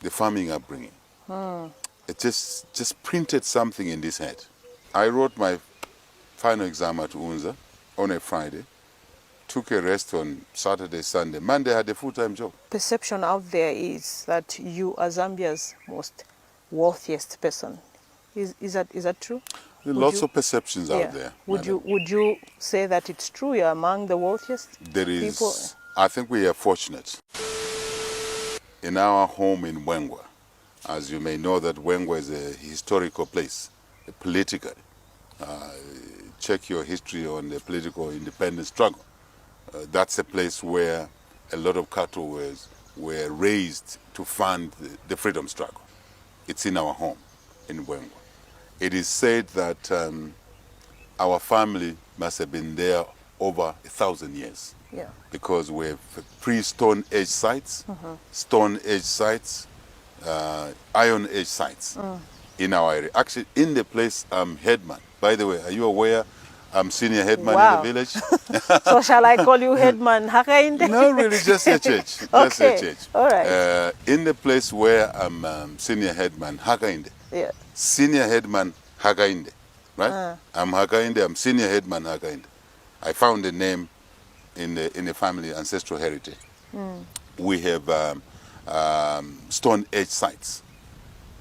the farming upbringing. It just printed something in this head. I wrote my final exam at UNZA on a Friday, took a rest on Saturday, Sunday. Monday, I had a full-time job. Perception out there is that you are Zambia's most wealthiest person. Is that true? There are lots of perceptions out there. Would you say that it's true? You're among the wealthiest people? I think we are fortunate. In our home in Wengua, as you may know, that Wengua is a historical place, politically. Check your history on the political independence struggle. That's a place where a lot of cattle were raised to fund the freedom struggle. It's in our home in Wengua. It is said that our family must have been there over 1,000 years. Yeah. Because we have pre-Stone Age sites, Stone Age sites, Iron Age sites in our area. Actually, in the place I'm Headman. By the way, are you aware I'm senior headman in the village? So shall I call you Headman Hakainde? No, really, just a church. Just a church. All right. In the place where I'm senior headman Hakainde. Yeah. Senior headman Hakainde, right? I'm Hakainde, I'm senior headman Hakainde. I found the name in the family ancestral heritage. We have Stone Age sites,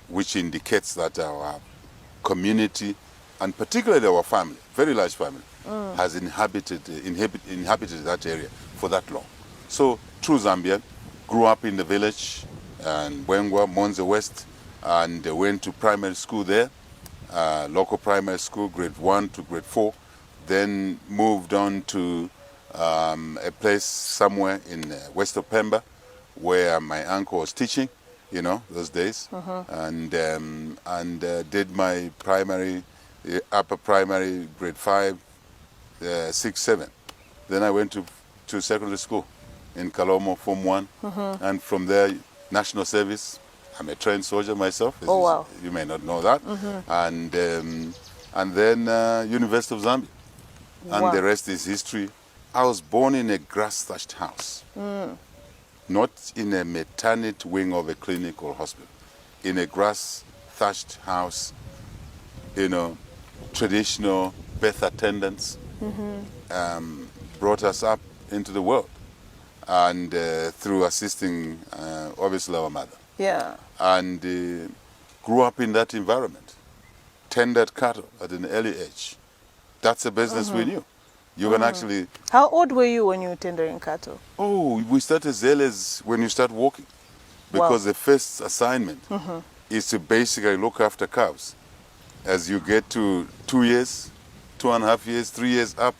which indicates that our community, and particularly our family, very large family, has inhabited that area for that long. So, through Zambia, grew up in the village, and Wengua, Monze West, and went to primary school there, local primary school, grade 1 to grade 4, then moved on to a place somewhere in west of Pemba, where my uncle was teaching, you know, those days, and did my primary, upper primary, grade 5, 6, 7. Then I went to secondary school in Kalomo, Form 1, and from there, national service. I'm a trained soldier myself. Oh, wow. You may not know that. And then University of Zambia. And the rest is history. I was born in a grass-thatched house. Not in a maternity wing of a clinic or hospital. In a grass-thatched house, you know, traditional birth attendants brought us up into the world. And through assisting, obviously, our mother. Yeah. And grew up in that environment. Tended cattle at an early age. That's a business we knew. You can actually... How old were you when you were tendering cattle? Oh, we start as early as when you start walking. Because the first assignment is to basically look after calves. As you get to 2 years, 2.5 years, 3 years up,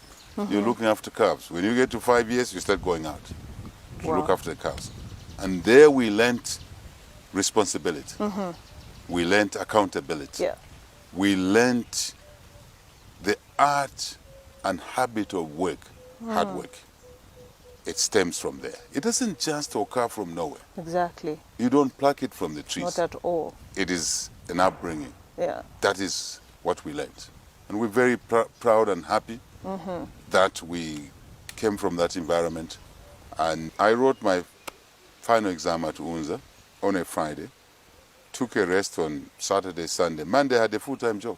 you're looking after calves. When you get to 5 years, you start going out to look after the calves. And there we learnt responsibility. We learnt accountability. Yeah. We learnt the art and habit of work, hard work. It stems from there. It doesn't just occur from nowhere. Exactly. You don't pluck it from the trees. Not at all. It is an upbringing. Yeah. That is what we learned. And we're very proud and happy that we came from that environment. And I wrote my final exam at UNZA on a Friday, took a rest on Saturday, Sunday. Monday, I had a full-time job.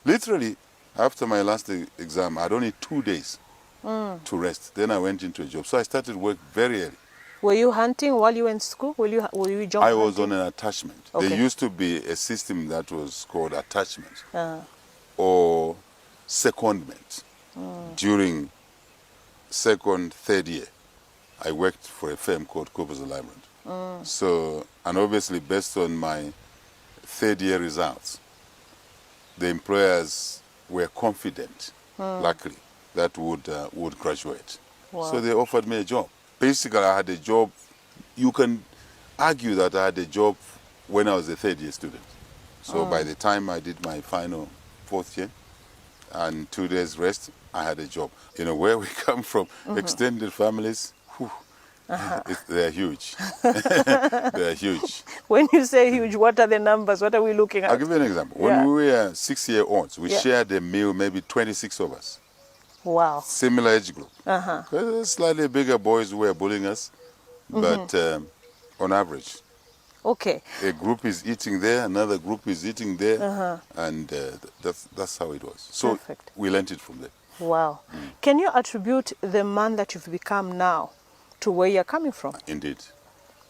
Literally, after my last exam, I had only 2 days to rest. Then I went into a job. So I started work very early. Were you hunting while you were in school? Were you jump I was on an attachment. Okay. There used to be a system that was called attachment or secondment. During second, third year, I worked for a firm called Coopers Alignment. So, and obviously based on my third year results, the employers were confident, luckily, that would graduate. Wow. So they offered me a job. Basically, I had a job. You can argue that I had a job when I was a third year student. So by the time I did my final fourth year and 2 days rest, I had a job. You know, where we come from, extended families, they're huge. They're huge. When you say huge, what are the numbers? What are we looking at? I'll give you an example. When we were 6-year-olds, we shared a meal, maybe 26 of us. Wow. Similar age group. Slightly bigger boys who were bullying us, but on average, Okay. A group is eating there, another group is eating there, and that's how it was. So Perfect. we learned it from there. Wow. Can you attribute the man that you've become now to where you're coming from? Indeed.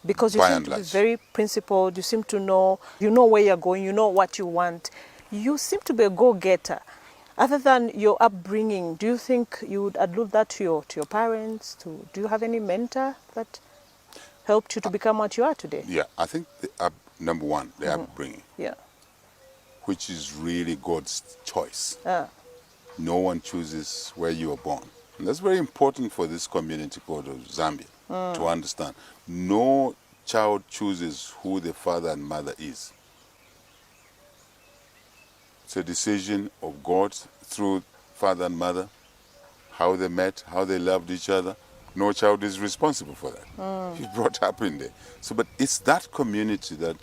Because you By seem and to be large. very principled, you seem to know, you know where you're going, you know what you want. You seem to be a go-getter. Other than your upbringing, do you think you would allude that to your parents? Do you have any mentor that helped you to become what you are today? Yeah, I think number one, the upbringing, Yeah. which is really God's choice. Ah, No one chooses where you are born. And that's very important for this community called Zambia to understand. No child chooses who the father and mother is. It's a decision of God through father and mother, how they met, how they loved each other. No child is responsible for that. You're brought up in there. So, but it's that community that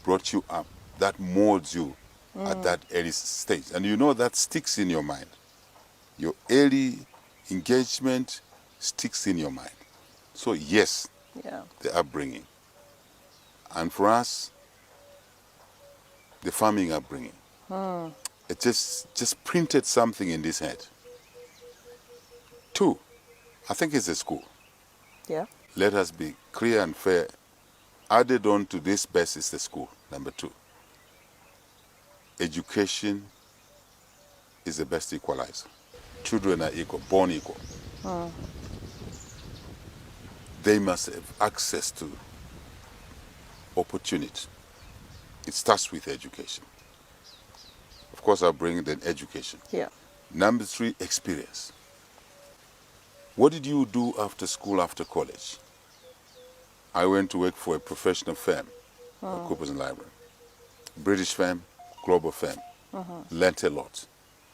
brought you up, that molds you at that early stage. And you know that sticks in your mind. Your early engagement sticks in your mind. So yes, yeah. the upbringing. And for us, the farming upbringing. It just printed something in this head. Two, I think it's a school. Yeah. Let us be clear and fair. Added on to this best is the school, number two. Education is the best equalizer. Children are equal, born equal. They must have access to opportunity. It starts with education. Of course, I'll bring in education. Yeah. Number three, experience. What did you do after school, after college? I went to work for a professional firm, Coopers and Library. British firm, global firm. Learnt a lot.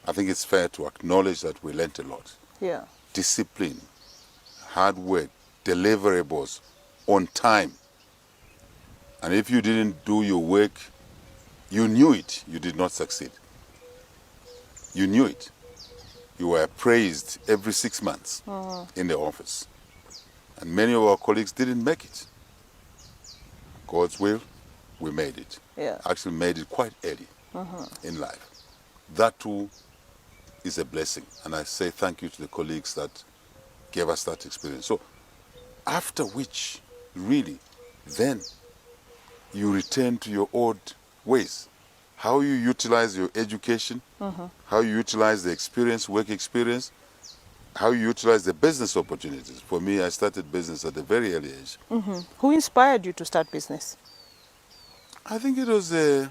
I think it's fair to acknowledge that we learnt a lot. Yeah. Discipline, hard work, deliverables, on time. And if you didn't do your work, you knew it, you did not succeed. You knew it. You were praised every 6 months in the office. And many of our colleagues didn't make it. God's will, we made it. Yeah. Actually made it quite early in life. That too is a blessing. And I say thank you to the colleagues that gave us that experience. So after which, really, then you return to your old ways. How you utilize your education, how you utilize the experience, work experience, how you utilize the business opportunities. For me, I started business at a very early age. Who inspired you to start business? I think it was, as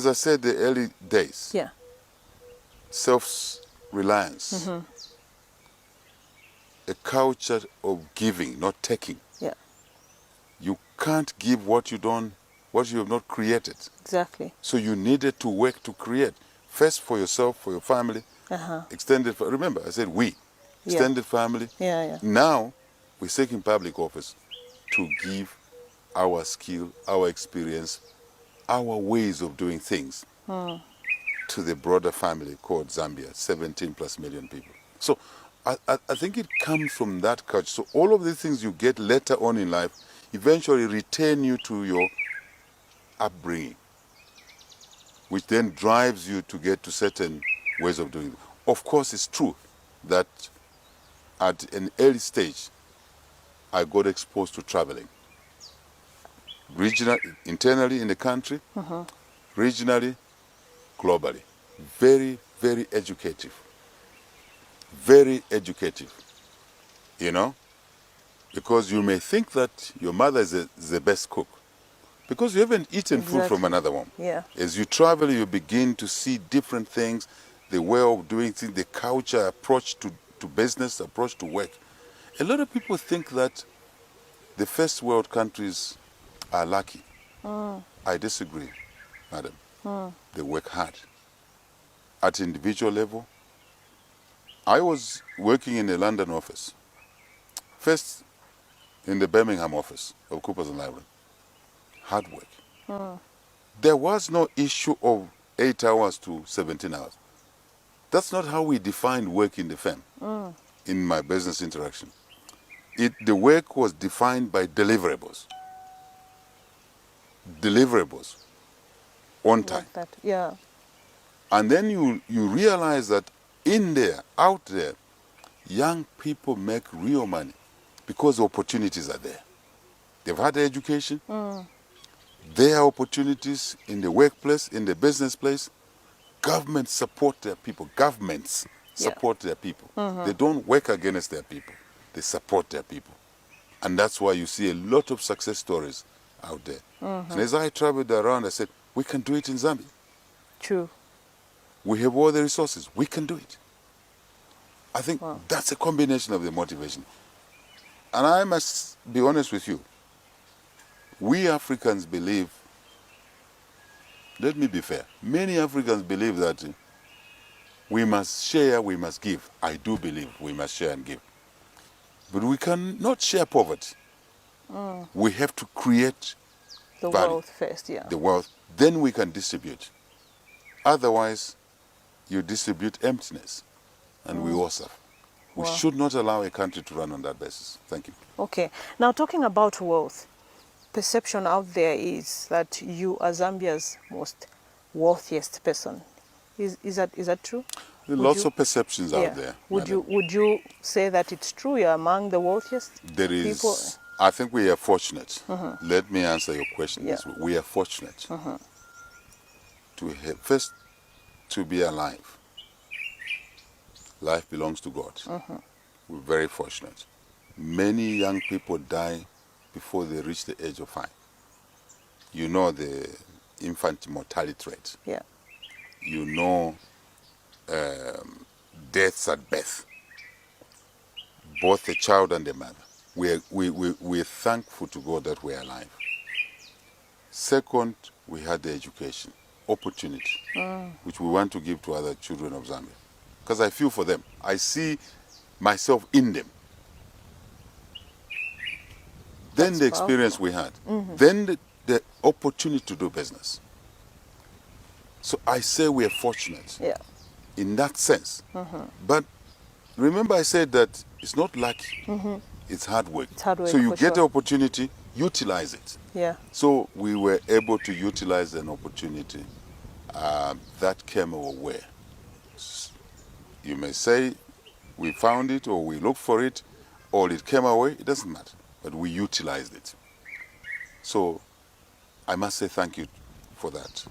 I said, the early days. Yeah. Self-reliance. A culture of giving, not taking. Yeah. You can't give what you have not created. Exactly. So you needed to work to create. First for yourself, for your family, extended, remember I said we, extended family. Yeah, yeah. Now we're seeking public office to give our skill, our experience, our ways of doing things to the broader family called Zambia, 17 plus million people. So I think it comes from that culture. So all of these things you get later on in life eventually return you to your upbringing, which then drives you to get to certain ways of doing it. Of course, it's true that at an early stage, I got exposed to traveling. Regional, internally in the country, regionally, globally. Very, very educative. Very educative. You know? Because you may think that your mother is the best cook. Because you haven't eaten food from another one. Yeah. As you travel, you begin to see different things, the way of doing things, the culture, approach to business, approach to work. A lot of people think that the first world countries are lucky. I disagree, madam. They work hard. At individual level, I was working in the London office. First, in the Birmingham office of Coopers and Library. Hard work. There was no issue of 8 hours to 17 hours. That's not how we defined work in the firm, in my business interaction. The work was defined by deliverables. deliverables on time. Like that, yeah. And then you realize that in there, out there, young people make real money because the opportunities are there. They've had education. There are opportunities in the workplace, in the business place. Governments support their people. Governments support their people. They don't work against their people. They support their people. And that's why you see a lot of success stories out there. And as I traveled around, I said, we can do it in Zambia. True. We have all the resources. We can do it. I think that's a combination of the motivation. And I must be honest with you. We Africans believe, let me be fair, many Africans believe that we must share, we must give. I do believe we must share and give. But we cannot share poverty. We have to create The value, wealth first, yeah. the wealth. Then we can distribute. Otherwise, you distribute emptiness, and we all suffer. We should not allow a country to run on that basis. Thank you. Okay. Now, talking about wealth, perception out there is that you are Zambia's most wealthiest person. Is that true? There are lots of perceptions out there. Would you say that it's true? You're among the wealthiest There is. people? I think we are fortunate. Let me answer your question this way. We are fortunate to have, first, to be alive. Life belongs to God. We're very fortunate. Many young people die before they reach the age of 5. You know the infant mortality rate. Yeah. You know deaths at birth, both the child and the mother. We're thankful to God that we're alive. Second, we had the education, opportunity, which we want to give to other children of Zambia. Because I feel for them. I see myself in them. Then That's the experience powerful. we had. Then the opportunity to do business. So I say we are fortunate in that sense. But remember I said that it's not lucky. It's hard work. It's hard work, so you for get the sure. opportunity, utilize it. Yeah. So we were able to utilize an opportunity that came our way. You may say we found it or we looked for it or it came our way. It doesn't matter. But we utilized it. So I must say thank you for that.